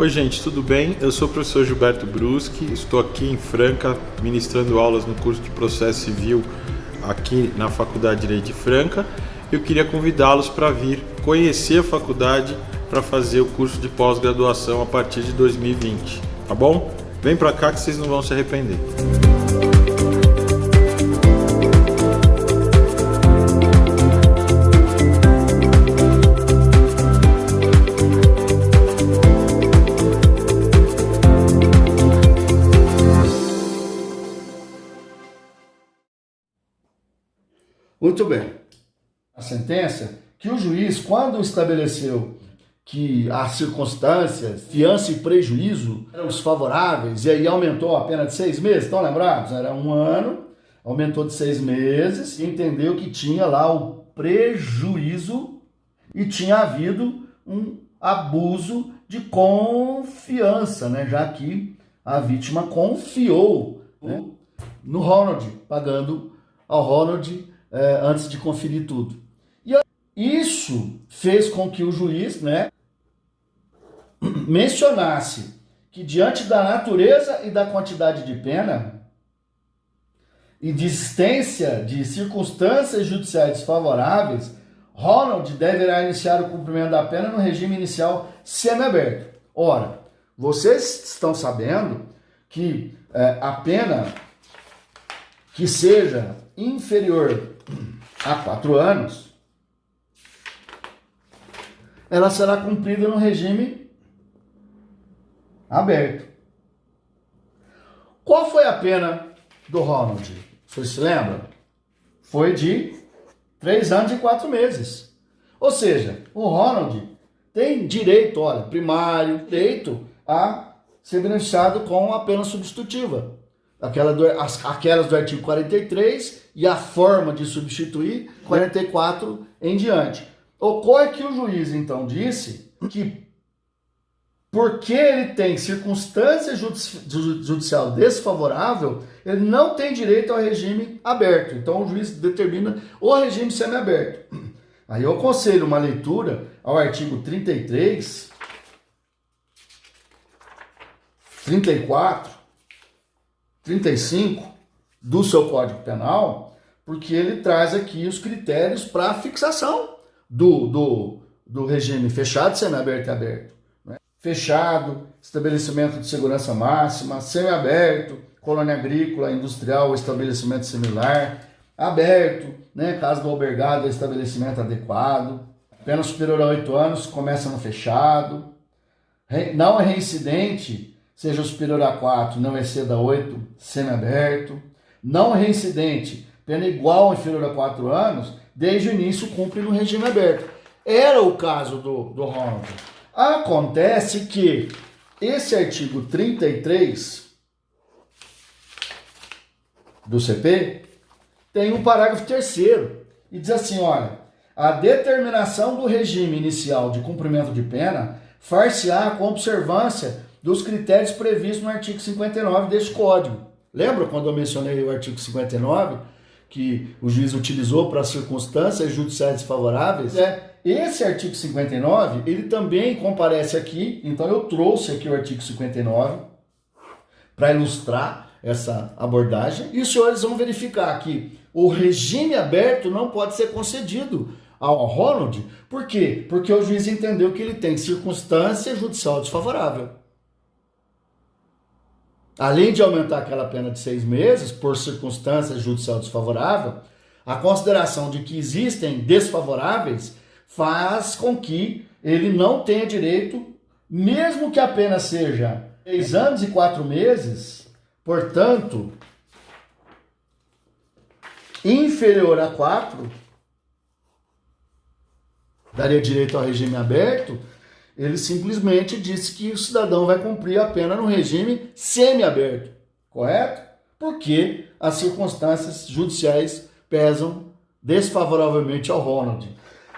Oi gente, tudo bem? Eu sou o professor Gilberto Bruschi, estou aqui em Franca ministrando aulas no curso de Processo Civil aqui na Faculdade de Direito de Franca. Eu queria convidá-los para vir conhecer a faculdade para fazer o curso de pós-graduação a partir de 2020, tá bom? Vem para cá que vocês não vão se arrepender. Muito bem. A sentença que o juiz, quando estabeleceu que as circunstâncias, fiança e prejuízo eram desfavoráveis, e aí aumentou a pena de 6 meses, estão lembrados? Era 1 ano, aumentou de 6 meses, e entendeu que tinha lá o prejuízo e tinha havido um abuso de confiança, né? Já que a vítima confiou, né, no Ronald, pagando ao Ronald antes de conferir tudo. E isso fez com que o juiz, né, mencionasse que diante da natureza e da quantidade de pena e de existência de circunstâncias judiciais desfavoráveis, Ronald deverá iniciar o cumprimento da pena no regime inicial semiaberto. Ora, vocês estão sabendo que a pena que seja inferior a 4 anos, ela será cumprida no regime aberto. Qual foi a pena do Ronald? Vocês se lembram? Foi de 3 anos e 4 meses. Ou seja, o Ronald tem direito, olha, primário, direito a ser beneficiado com a pena substitutiva. Aquelas do artigo 43 e a forma de substituir 44 em diante. Ocorre que o juiz então disse que porque ele tem circunstância judicial desfavorável, ele não tem direito ao regime aberto. Então o juiz determina o regime semiaberto. Aí eu aconselho uma leitura ao artigo 33, 34, 35 do seu Código Penal, porque ele traz aqui os critérios para a fixação do regime fechado, semiaberto e aberto. Né? Fechado, estabelecimento de segurança máxima, semiaberto, colônia agrícola, industrial ou estabelecimento similar, aberto, né? Caso do albergado, estabelecimento adequado, pena superior a 8 anos, começa no fechado, não é reincidente, seja superior a 4, não exceda 8, semiaberto. Não reincidente, pena igual ou inferior a 4 anos, desde o início cumpre no regime aberto. Era o caso do Ronald. Acontece que esse artigo 33 do CP tem um parágrafo 3º e diz assim, olha, a determinação do regime inicial de cumprimento de pena far-se-á com observância dos critérios previstos no artigo 59 deste Código. Lembra quando eu mencionei o artigo 59, que o juiz utilizou para circunstâncias judiciais desfavoráveis? Esse artigo 59, ele também comparece aqui, então eu trouxe aqui o artigo 59 para ilustrar essa abordagem, e os senhores vão verificar que o regime aberto não pode ser concedido ao Ronald. Por quê? Porque o juiz entendeu que ele tem circunstância judicial desfavorável. Além de aumentar aquela pena de 6 meses por circunstância judicial desfavorável, a consideração de que existem desfavoráveis faz com que ele não tenha direito, mesmo que a pena seja 3 anos e 4 meses, portanto, inferior a 4, daria direito ao regime aberto. Ele simplesmente disse que o cidadão vai cumprir a pena no regime semiaberto, correto? Porque as circunstâncias judiciais pesam desfavoravelmente ao Ronald.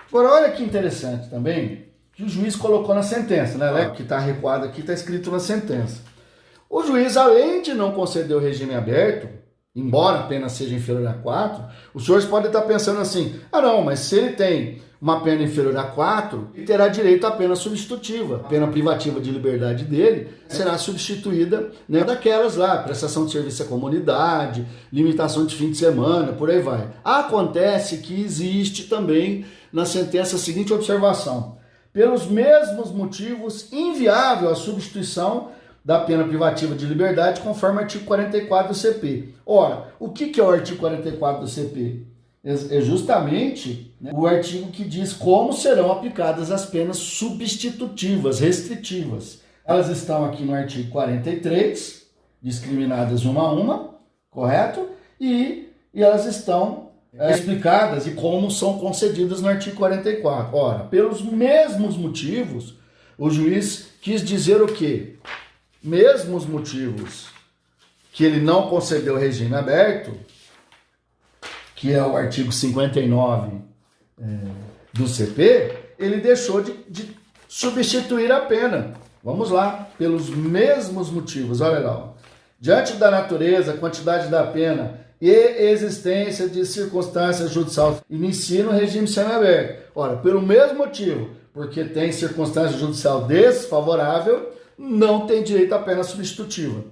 Agora, olha que interessante também, que o juiz colocou na sentença, né? Que está recuado aqui, está escrito na sentença. O juiz, além de não conceder o regime aberto, embora a pena seja inferior a 4, os senhores podem estar pensando assim, ah não, mas se ele tem uma pena inferior a 4, e terá direito à pena substitutiva. A pena privativa de liberdade dele será substituída, né, daquelas lá, prestação de serviço à comunidade, limitação de fim de semana, por aí vai. Acontece que existe também na sentença a seguinte observação: pelos mesmos motivos, inviável a substituição da pena privativa de liberdade conforme o artigo 44 do CP. Ora, o que é o artigo 44 do CP? É justamente, né, o artigo que diz como serão aplicadas as penas substitutivas, restritivas. Elas estão aqui no artigo 43, discriminadas uma a uma, correto? E elas estão explicadas e como são concedidas no artigo 44. Ora, pelos mesmos motivos, o juiz quis dizer o quê? Mesmos motivos que ele não concedeu regime aberto, que é o artigo 59 do CP, ele deixou de substituir a pena. Vamos lá, pelos mesmos motivos, olha lá. Ó. Diante da natureza, quantidade da pena e existência de circunstância judicial, inicia no regime semiaberto. Ora, pelo mesmo motivo, porque tem circunstância judicial desfavorável, não tem direito à pena substitutiva.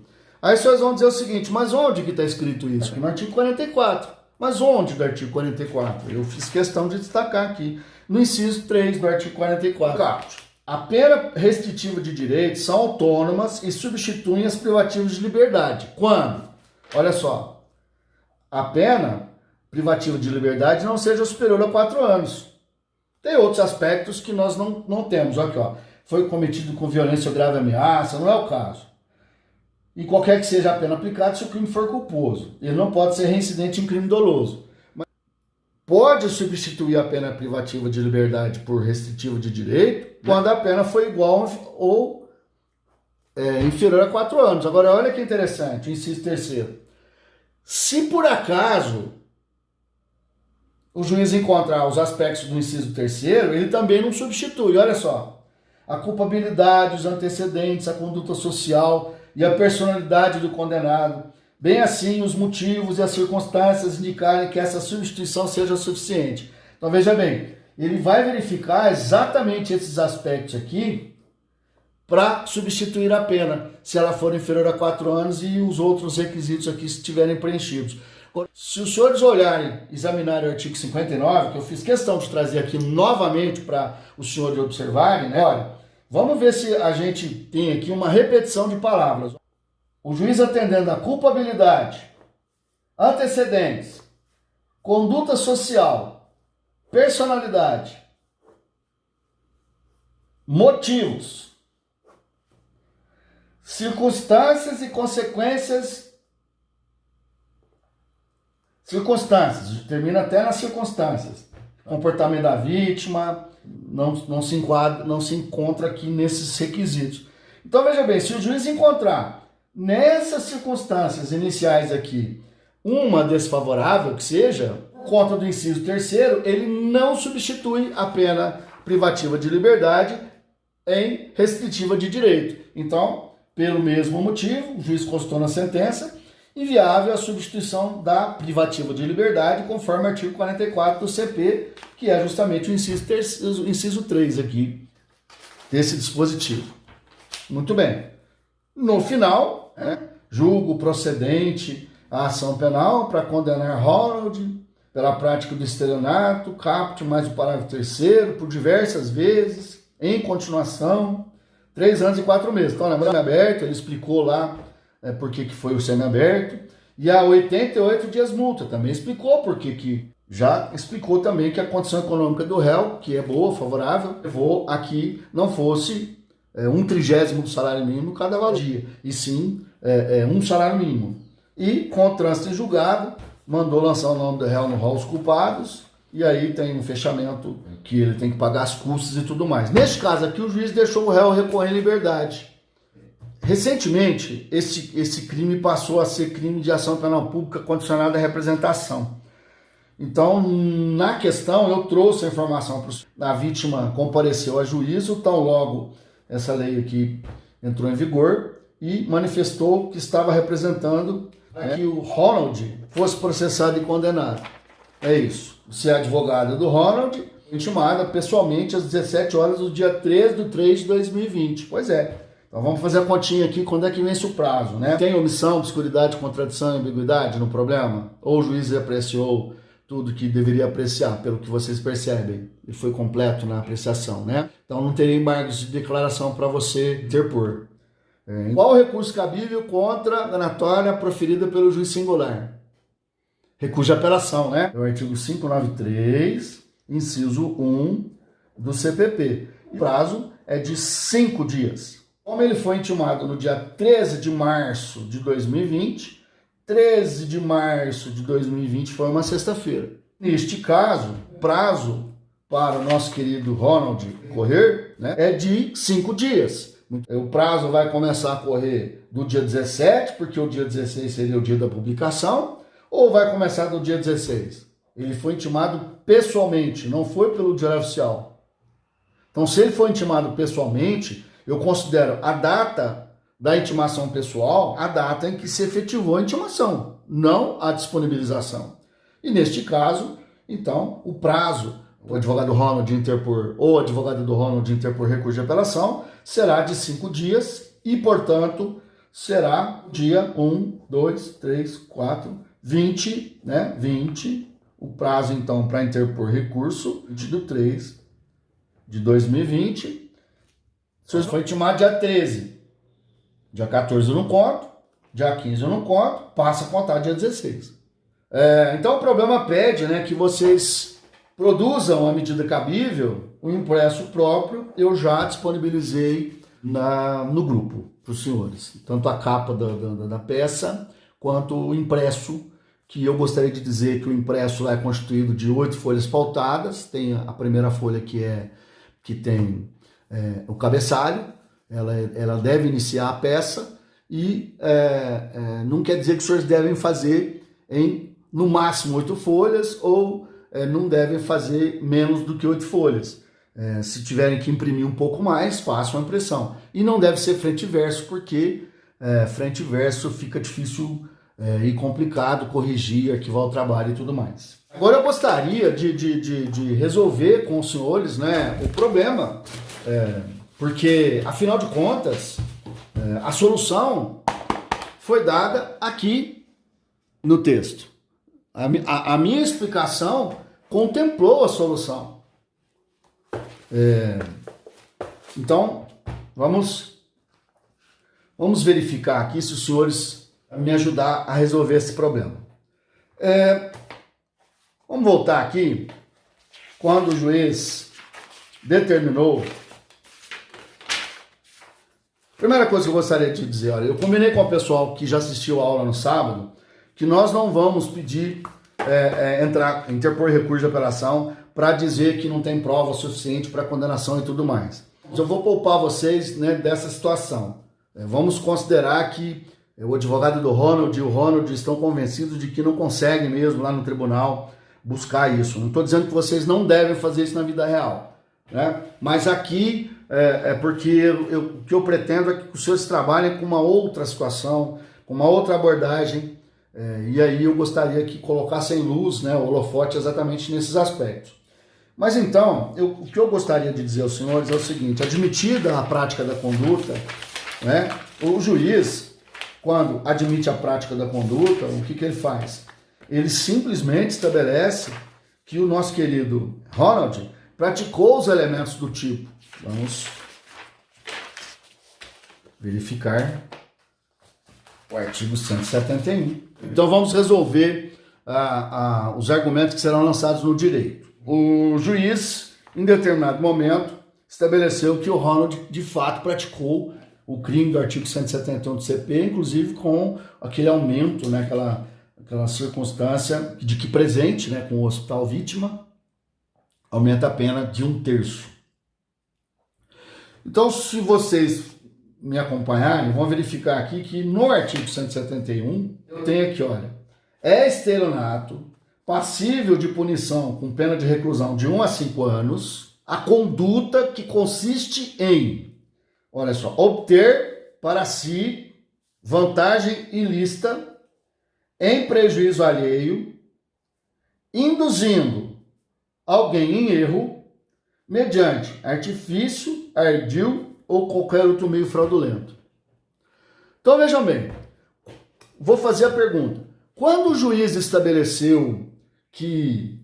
Aí vocês vão dizer o seguinte, mas onde que está escrito isso? No artigo 44. Mas onde do artigo 44? Eu fiz questão de destacar aqui, no inciso 3 do artigo 44. A pena restritiva de direitos são autônomas e substituem as privativas de liberdade. Quando? Olha só, a pena privativa de liberdade não seja superior a 4 anos. Tem outros aspectos que nós não temos. Olha aqui, ó. Foi cometido com violência ou grave ameaça, não é o caso. E qualquer que seja a pena aplicada, se o crime for culposo. Ele não pode ser reincidente em crime doloso. Mas pode substituir a pena privativa de liberdade por restritiva de direito quando a pena foi igual ou inferior a 4 anos. Agora, olha que interessante, o inciso 3º. Se por acaso o juiz encontrar os aspectos do inciso 3º, ele também não substitui. Olha só, a culpabilidade, os antecedentes, a conduta social e a personalidade do condenado, bem assim os motivos e as circunstâncias indicarem que essa substituição seja suficiente. Então veja bem, ele vai verificar exatamente esses aspectos aqui para substituir a pena, se ela for inferior a 4 anos e os outros requisitos aqui estiverem preenchidos. Se os senhores olharem, examinarem o artigo 59, que eu fiz questão de trazer aqui novamente para os senhores observarem, né? Olha, vamos ver se a gente tem aqui uma repetição de palavras. O juiz atendendo a culpabilidade, antecedentes, conduta social, personalidade, motivos, circunstâncias e consequências. Circunstâncias, termina até nas circunstâncias. Comportamento da vítima não se encontra aqui nesses requisitos. Então veja bem, se o juiz encontrar nessas circunstâncias iniciais aqui uma desfavorável que seja, contra do inciso 3º, ele não substitui a pena privativa de liberdade em restritiva de direito. Então, pelo mesmo motivo, o juiz constatou na sentença, inviável a substituição da privativa de liberdade, conforme o artigo 44 do CP, que é justamente o inciso 3 aqui, desse dispositivo. Muito bem. No final, julgo procedente a ação penal para condenar Ronald pela prática do estelionato, caput mais o parágrafo 3º, por diversas vezes, em continuação, 3 anos e 4 meses. Então, lembrando, aberto, ele explicou lá por que foi o semiaberto, e a 88 dias multa, também explicou por que já explicou também que a condição econômica do réu, que é boa, favorável, levou a que não fosse 1/30 do salário mínimo cada valia, e sim um salário mínimo. E, com o trânsito em julgado, mandou lançar o nome do réu no rol dos culpados, e aí tem um fechamento que ele tem que pagar as custas e tudo mais. Neste caso aqui, o juiz deixou o réu recorrer em liberdade. Recentemente, esse crime passou a ser crime de ação penal pública condicionada à representação. Então, na questão, eu trouxe a informação para a vítima compareceu a juízo, tão logo essa lei aqui entrou em vigor, e manifestou que estava representando que o Ronald fosse processado e condenado. É isso. Você é advogado do Ronald Intimada pessoalmente às 17 horas do dia 3/3/2020. Pois é. Então vamos fazer a continha aqui, quando é que vence o prazo, né? Tem omissão, obscuridade, contradição e ambiguidade no problema? Ou o juiz apreciou tudo que deveria apreciar, pelo que vocês percebem? Ele foi completo na apreciação, né? Então não teria embargos de declaração para você interpor. Qual o recurso cabível contra a danatória proferida pelo juiz singular? Recurso de apelação, né? É o artigo 593, inciso 1 do CPP. O prazo é de 5 dias. Como ele foi intimado no dia 13 de março de 2020, 13 de março de 2020 foi uma sexta-feira. Neste caso, o prazo para o nosso querido Ronald correr, né, é de 5 dias. O prazo vai começar a correr do dia 17, porque o dia 16 seria o dia da publicação, ou vai começar do dia 16? Ele foi intimado pessoalmente, não foi pelo diário oficial. Então, se ele foi intimado pessoalmente, eu considero a data da intimação pessoal a data em que se efetivou a intimação, não a disponibilização. E neste caso, então, o prazo, o advogado Ronald de interpor ou o advogado do Ronald de interpor recurso de apelação será de 5 dias e, portanto, será dia 1, 2, 3, 4, 20, né? 20, o prazo, então, para interpor recurso, 20/3/2020. O senhor foi intimado dia 13. Dia 14 eu não conto, dia 15 eu não conto, passa a contar dia 16. Então o problema pede, né, que vocês produzam a medida cabível, o impresso próprio, eu já disponibilizei no grupo para os senhores. Tanto a capa da peça, quanto o impresso, que eu gostaria de dizer que o impresso lá é constituído de 8 folhas pautadas. Tem a primeira folha que tem o cabeçalho, ela deve iniciar a peça e não quer dizer que os senhores devem fazer em, no máximo, 8 folhas ou não devem fazer menos do que 8 folhas. Se tiverem que imprimir um pouco mais, façam a impressão. E não deve ser frente e verso, porque frente e verso fica difícil e complicado corrigir, arquivar o trabalho e tudo mais. Agora eu gostaria de resolver com os senhores, né, o problema, porque, afinal de contas, a solução foi dada aqui no texto. A minha explicação contemplou a solução. Então, vamos verificar aqui se os senhores me ajudar a resolver esse problema. Vamos voltar aqui, quando o juiz determinou. Primeira coisa que eu gostaria de dizer, olha, eu combinei com o pessoal que já assistiu a aula no sábado, que nós não vamos pedir, interpor recurso de apelação para dizer que não tem prova suficiente para condenação e tudo mais. Eu vou poupar vocês, né, dessa situação. Vamos considerar que o advogado do Ronald e o Ronald estão convencidos de que não conseguem mesmo lá no tribunal buscar isso. Não estou dizendo que vocês não devem fazer isso na vida real, né? Mas aqui porque o que eu pretendo é que os senhores trabalhem com uma outra situação, com uma outra abordagem, e aí eu gostaria que colocassem em luz, né, o holofote exatamente nesses aspectos. Mas então, o que eu gostaria de dizer aos senhores é o seguinte: admitida a prática da conduta, né, o juiz, quando admite a prática da conduta, o que ele faz? Ele simplesmente estabelece que o nosso querido Ronald praticou os elementos do tipo. Vamos verificar o artigo 171. Então vamos resolver os argumentos que serão lançados no direito. O juiz, em determinado momento, estabeleceu que o Ronald de fato praticou o crime do artigo 171 do CP, inclusive com aquele aumento, né, aquela circunstância de que presente, né, com o hospital vítima, aumenta a pena de 1/3. Então, se vocês me acompanharem, vão verificar aqui que no artigo 171, eu tenho aqui, olha, é estelionato, passível de punição com pena de reclusão de 1 a 5 anos, a conduta que consiste em, olha só, obter para si vantagem ilícita em prejuízo alheio, induzindo alguém em erro mediante artifício, ardil ou qualquer outro meio fraudulento. Então vejam bem, vou fazer a pergunta. Quando o juiz estabeleceu que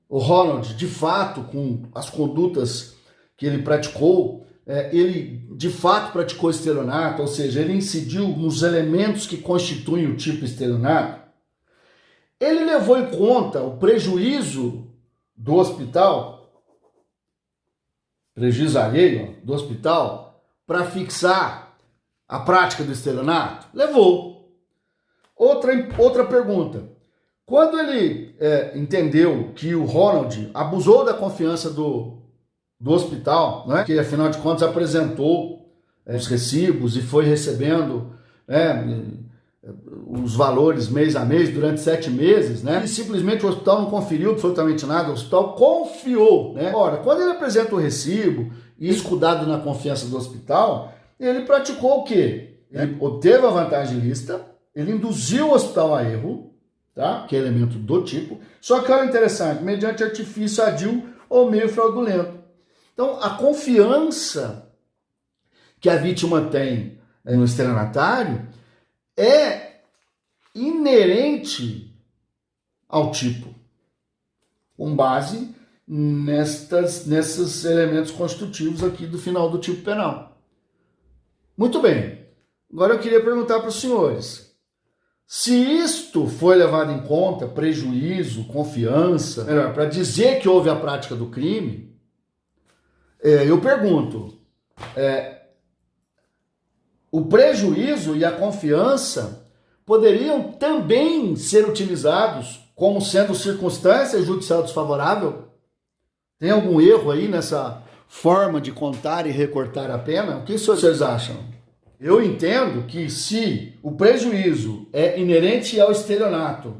o Ronald, de fato, com as condutas que ele praticou, ele de fato praticou estelionato, ou seja, ele incidiu nos elementos que constituem o tipo estelionato, ele levou em conta o prejuízo do hospital, prejuízo alheio do hospital, para fixar a prática do estelionato? Levou. Outra pergunta. Quando ele entendeu que o Ronald abusou da confiança do hospital, né, que afinal de contas apresentou os recibos e foi recebendo os valores mês a mês durante 7 meses, né, e simplesmente o hospital não conferiu absolutamente nada, o hospital confiou, né? Ora, quando ele apresenta o recibo e escudado na confiança do hospital, ele praticou o quê? Ele obteve a vantagem ilícita, ele induziu o hospital a erro, tá? Que é elemento do tipo, só que olha interessante, mediante artifício ardil ou meio fraudulento. Então, a confiança que a vítima tem no estelionatário é inerente ao tipo, com base nesses elementos constitutivos aqui do final do tipo penal. Muito bem, agora eu queria perguntar para os senhores, se isto foi levado em conta, prejuízo, confiança, melhor, para dizer que houve a prática do crime, eu pergunto, o prejuízo e a confiança poderiam também ser utilizados como sendo circunstância judicial desfavorável? Tem algum erro aí nessa forma de contar e recortar a pena? O que vocês acham? Eu entendo que se o prejuízo é inerente ao estelionato,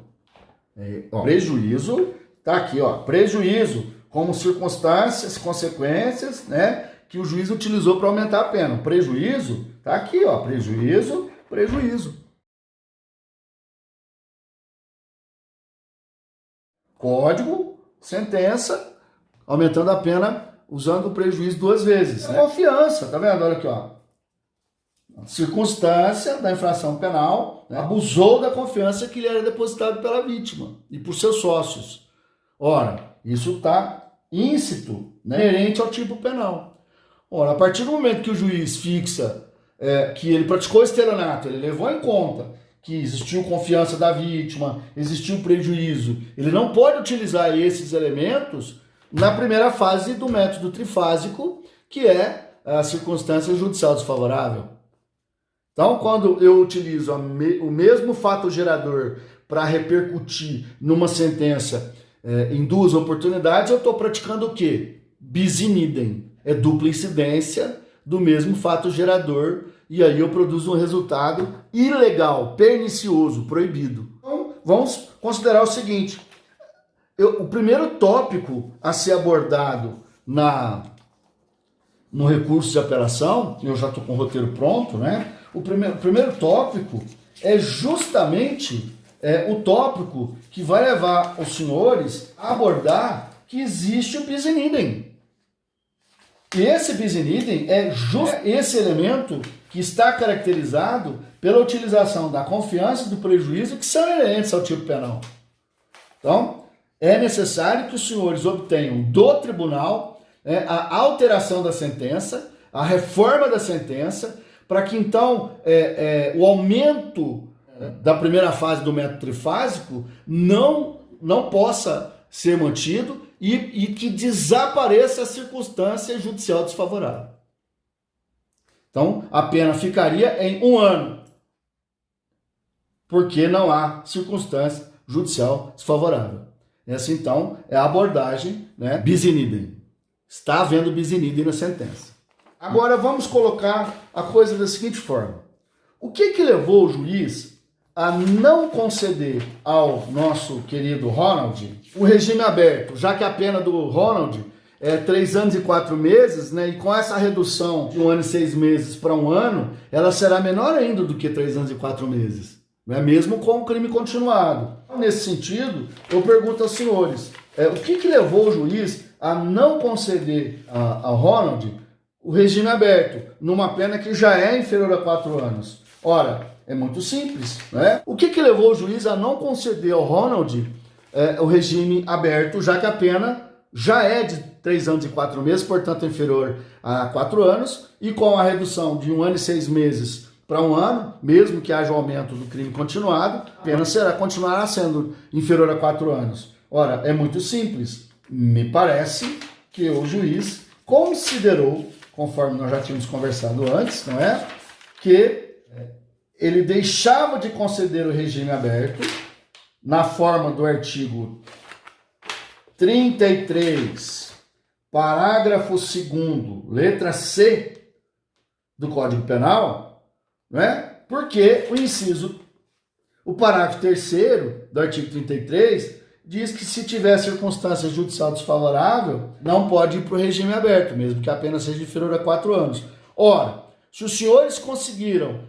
prejuízo, tá aqui, ó, prejuízo como circunstâncias, consequências, né, que o juiz utilizou para aumentar a pena. O prejuízo, tá aqui, ó, prejuízo, prejuízo. Código, sentença, aumentando a pena usando o prejuízo 2 vezes. Né? Confiança, tá vendo? Olha aqui, ó. Circunstância da infração penal, né? Abusou da confiança que lhe era depositado pela vítima e por seus sócios. Ora, isso está íncito, né? Inerente ao tipo penal. Ora, a partir do momento que o juiz fixa que ele praticou estelionato, ele levou em conta que existiu confiança da vítima, existiu prejuízo, ele não pode utilizar esses elementos na primeira fase do método trifásico, que é a circunstância judicial desfavorável. Então, quando eu utilizo o mesmo fato gerador para repercutir numa sentença em 2 oportunidades, eu estou praticando o quê? Bis in idem. É dupla incidência do mesmo fato gerador, e aí eu produzo um resultado ilegal, pernicioso, proibido. Então, vamos considerar o seguinte, o primeiro tópico a ser abordado no recurso de apelação, eu já estou com o roteiro pronto, né? O primeiro tópico é justamente o tópico que vai levar os senhores a abordar que existe o bis in idem. E esse bis in idem é esse elemento que está caracterizado pela utilização da confiança e do prejuízo que são inerentes ao tipo penal. Então, é necessário que os senhores obtenham do tribunal a alteração da sentença, a reforma da sentença, para que então o aumento da primeira fase do método trifásico não possa ser mantido e que desapareça a circunstância judicial desfavorável. Então, a pena ficaria em 1 ano, porque não há circunstância judicial desfavorável. Essa, então, é a abordagem, né, bis in idem. Está havendo bis in idem na sentença. Agora, vamos colocar a coisa da seguinte forma. O que levou o juiz a não conceder ao nosso querido Ronald o regime aberto, já que a pena do Ronald é 3 anos e 4 meses, né, e com essa redução de 1 ano e 6 meses para 1 ano, ela será menor ainda do que 3 anos e 4 meses, né, mesmo com o crime continuado. Nesse sentido, eu pergunto aos senhores, O que levou o juiz a não conceder ao Ronald o regime aberto, numa pena que já é inferior a 4 anos? Ora, é muito simples, né? O que levou o juiz a não conceder ao Ronald o regime aberto, já que a pena já é de 3 anos e 4 meses, portanto inferior a 4 anos, e com a redução de 1 ano e 6 meses para 1 ano, mesmo que haja aumento do crime continuado, a pena continuará sendo inferior a 4 anos. Ora, é muito simples. Me parece que o juiz considerou, conforme nós já tínhamos conversado antes, não é? Que ele deixava de conceder o regime aberto na forma do artigo 33, parágrafo 2º, letra C do Código Penal, não é? Porque o parágrafo 3º do artigo 33 diz que se tiver circunstância judicial desfavorável, não pode ir para o regime aberto, mesmo que a pena seja inferior a 4 anos. Ora, se os senhores conseguiram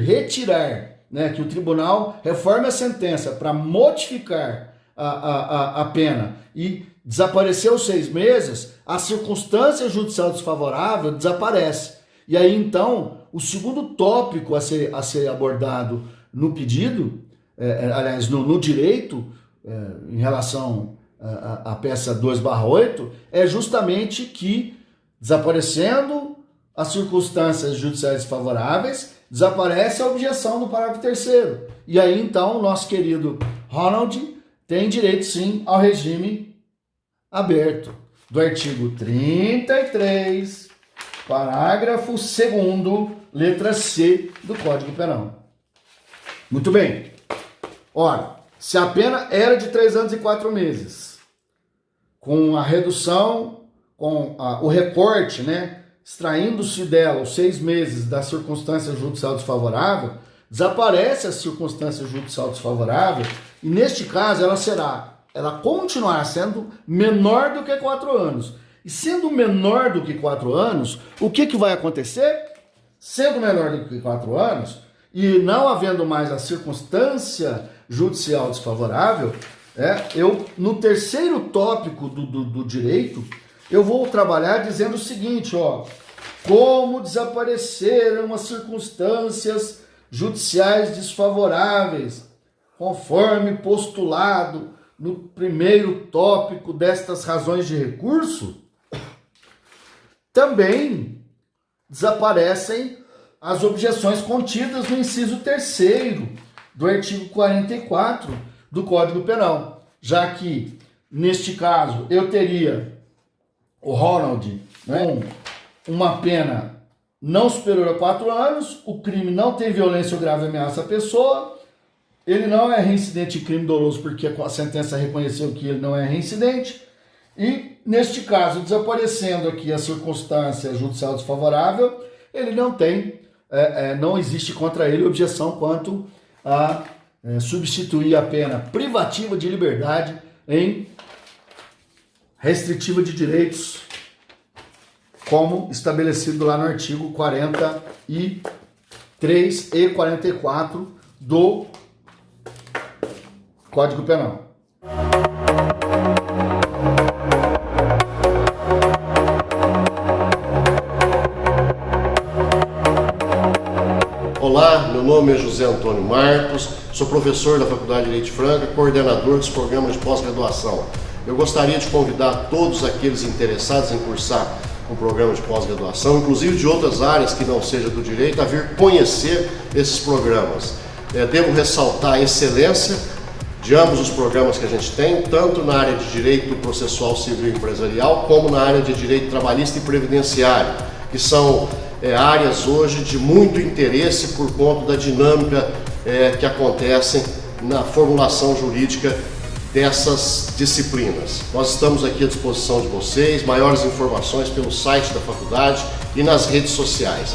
retirar, né, que o tribunal reforme a sentença para modificar a pena e desaparecer os 6 meses, a circunstância judicial desfavorável desaparece. E aí, então, o segundo tópico a ser abordado no pedido, aliás, no direito, em relação à peça 2/8, é justamente que, desaparecendo as circunstâncias judiciais desfavoráveis, desaparece a objeção do parágrafo 3º. E aí, então, o nosso querido Ronald tem direito, sim, ao regime aberto do artigo 33, parágrafo 2º, letra C do Código Penal. Muito bem. Ora, se a pena era de 3 anos e 4 meses, com a redução, com o recorte, né, extraindo-se dela os 6 meses da circunstância judicial desfavorável, desaparece a circunstância judicial desfavorável e, neste caso, ela continuará sendo menor do que 4 anos. E sendo menor do que 4 anos, o que vai acontecer? Sendo menor do que 4 anos e não havendo mais a circunstância judicial desfavorável, no terceiro tópico do direito, eu vou trabalhar dizendo o seguinte, como desapareceram as circunstâncias judiciais desfavoráveis, conforme postulado no primeiro tópico destas razões de recurso, também desaparecem as objeções contidas no inciso 3º do artigo 44 do Código Penal, já que, neste caso, eu teria o Ronald, né, uma pena não superior a 4 anos, o crime não tem violência ou grave ameaça à pessoa, ele não é reincidente em crime doloso porque a sentença reconheceu que ele não é reincidente, e, neste caso, desaparecendo aqui a circunstância judicial desfavorável, ele não tem, não existe contra ele objeção quanto a substituir a pena privativa de liberdade em restritiva de direitos, como estabelecido lá no artigo 43 e 44 do Código Penal. Olá, meu nome é José Antônio Marcos, sou professor da Faculdade de Direito de Franca, coordenador dos programas de pós-graduação. Eu gostaria de convidar todos aqueles interessados em cursar um programa de pós-graduação, inclusive de outras áreas que não seja do direito, a vir conhecer esses programas. Devo ressaltar a excelência de ambos os programas que a gente tem, tanto na área de direito processual civil e empresarial, como na área de direito trabalhista e previdenciário, que são áreas hoje de muito interesse por conta da dinâmica que acontecem na formulação jurídica dessas disciplinas. Nós estamos aqui à disposição de vocês, maiores informações pelo site da faculdade e nas redes sociais.